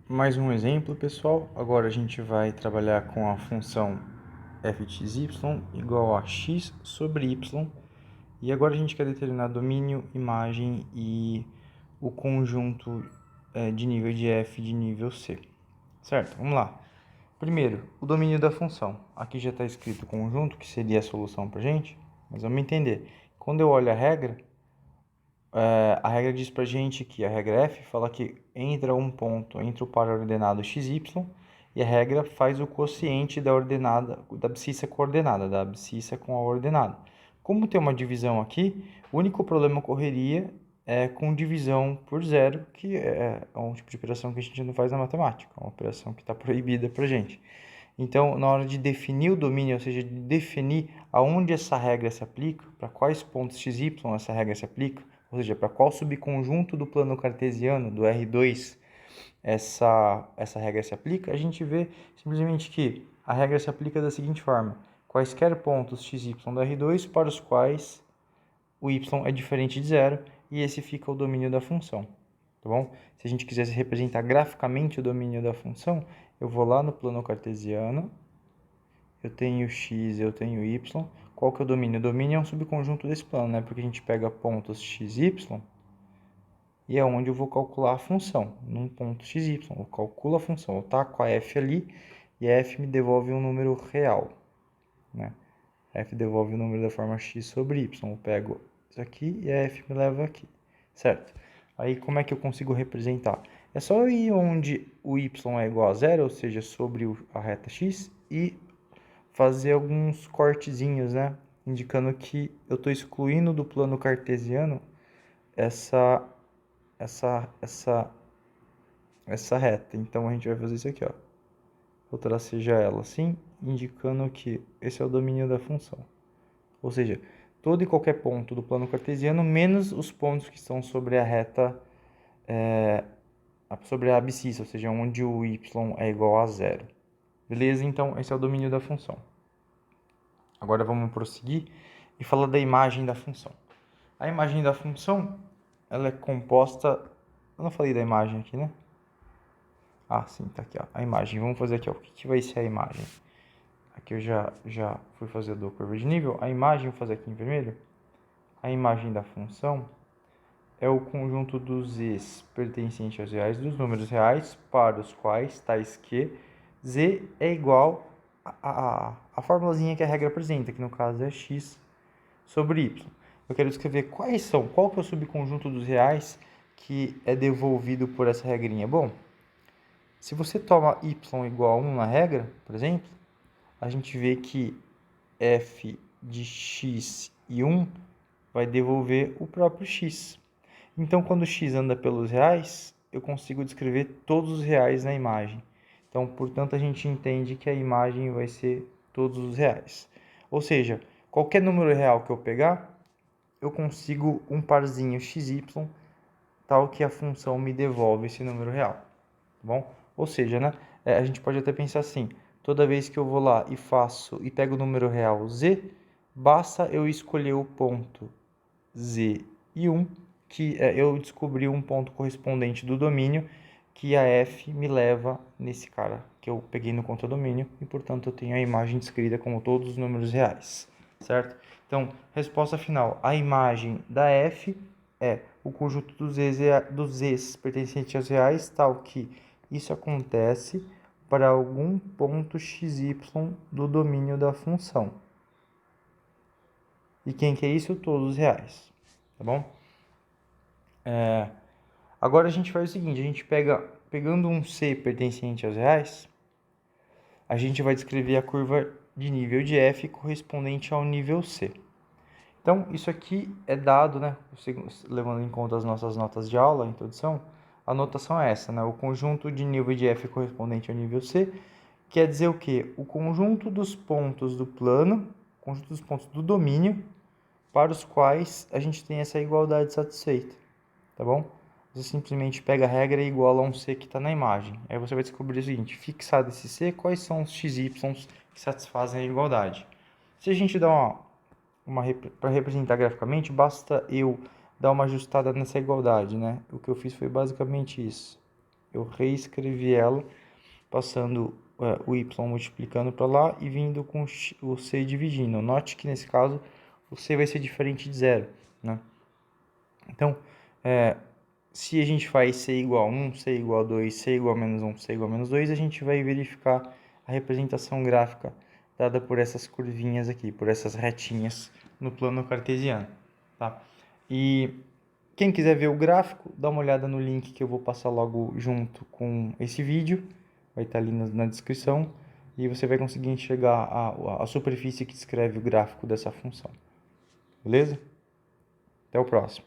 Mais um exemplo, pessoal. Agora a gente vai trabalhar com a função f de xy igual a x sobre y. E agora a gente quer determinar domínio, imagem e o conjunto de nível de f de nível c. Certo? Vamos lá. Primeiro, o domínio da função. Aqui já está escrito o conjunto, que seria a solução para a gente. Mas vamos entender. Quando eu olho a regra diz pra gente que a regra F fala que entra um ponto entre o par ordenado xy e a regra faz o quociente da abscissa com a ordenada, da abscissa com a ordenada. Como tem uma divisão aqui, o único problema ocorreria com divisão por zero, que é um tipo de operação que a gente não faz na matemática, é uma operação que está proibida pra gente. Então, na hora de definir o domínio, ou seja, de definir aonde essa regra se aplica, para quais pontos xy essa regra se aplica, ou seja, para qual subconjunto do plano cartesiano, do R2, essa regra se aplica, a gente vê simplesmente que a regra se aplica da seguinte forma: quaisquer pontos xy do R2 para os quais o y é diferente de zero, e esse fica o domínio da função, tá bom? Se a gente quisesse representar graficamente o domínio da função, eu vou lá no plano cartesiano, eu tenho x, eu tenho y. Qual que é o domínio? O domínio é um subconjunto desse plano, né? Porque a gente pega pontos x, y, e é onde eu vou calcular a função, num ponto x, y. Eu calculo a função, eu taco a f ali, e a f me devolve um número real, né? A f devolve o número da forma x sobre y. Eu pego isso aqui e a f me leva aqui, certo? Aí como é que eu consigo representar? É só eu ir onde o y é igual a zero, ou seja, sobre a reta x, e fazer alguns cortezinhos, né? Indicando que eu estou excluindo do plano cartesiano essa reta. Então a gente vai fazer isso aqui, ó. Vou tracejar ela assim, indicando que esse é o domínio da função. Ou seja, todo e qualquer ponto do plano cartesiano, menos os pontos que estão sobre a reta, sobre a abscissa, ou seja, onde o y é igual a zero. Beleza? Então esse é o domínio da função. Agora vamos prosseguir e falar da imagem da função. A imagem da função, ela é composta... Eu não falei da imagem aqui, né? Ah, sim, tá aqui, ó. A imagem. Vamos fazer aqui, ó. O que vai ser a imagem? Aqui eu já fui fazer do curva de nível. A imagem, vou fazer aqui em vermelho. A imagem da função é o conjunto dos z's pertencentes aos reais dos números reais para os quais tais que z é igual a formulazinha que a regra apresenta, que no caso é x sobre y. Eu quero descrever qual que é o subconjunto dos reais que é devolvido por essa regrinha. Bom, se você toma y igual a 1 na regra, por exemplo, a gente vê que f de x e 1 vai devolver o próprio x. Então, quando x anda pelos reais, eu consigo descrever todos os reais na imagem. Então, portanto, a gente entende que a imagem vai ser todos os reais. Ou seja, qualquer número real que eu pegar, eu consigo um parzinho xy, tal que a função me devolve esse número real. Tá bom? Ou seja, né, a gente pode até pensar assim: toda vez que eu vou lá e pego o número real z, basta eu escolher o ponto z e 1, que eu descobri um ponto correspondente do domínio, que a f me leva nesse cara que eu peguei no contradomínio, e portanto eu tenho a imagem descrita como todos os números reais, certo? Então, resposta final: a imagem da f é o conjunto dos z's pertencentes aos reais, tal que isso acontece para algum ponto xy do domínio da função. E quem que é isso? Todos os reais, tá bom? Agora a gente faz o seguinte: a gente pegando um c pertencente aos reais, a gente vai descrever a curva de nível de f correspondente ao nível c. Então, isso aqui é dado, né, levando em conta as nossas notas de aula, a introdução, a notação é essa, né, o conjunto de nível de f correspondente ao nível c, quer dizer o quê? O conjunto dos pontos do plano, o conjunto dos pontos do domínio, para os quais a gente tem essa igualdade satisfeita, tá bom? Você simplesmente pega a regra e iguala a um c que está na imagem. Aí você vai descobrir o seguinte: fixado esse c, quais são os xy que satisfazem a igualdade? Se a gente dá para representar graficamente, basta eu dar uma ajustada nessa igualdade, né? O que eu fiz foi basicamente isso. eu reescrevi ela, passando o y multiplicando para lá e vindo com o c dividindo. Note que nesse caso o c vai ser diferente de zero, né? Então, se a gente faz c igual a 1, c igual a 2, c igual a menos 1, c igual a menos 2, a gente vai verificar a representação gráfica dada por essas curvinhas aqui, por essas retinhas no plano cartesiano, tá? E quem quiser ver o gráfico, dá uma olhada no link que eu vou passar logo junto com esse vídeo, vai estar ali na descrição, e você vai conseguir enxergar a superfície que descreve o gráfico dessa função. Beleza? Até o próximo.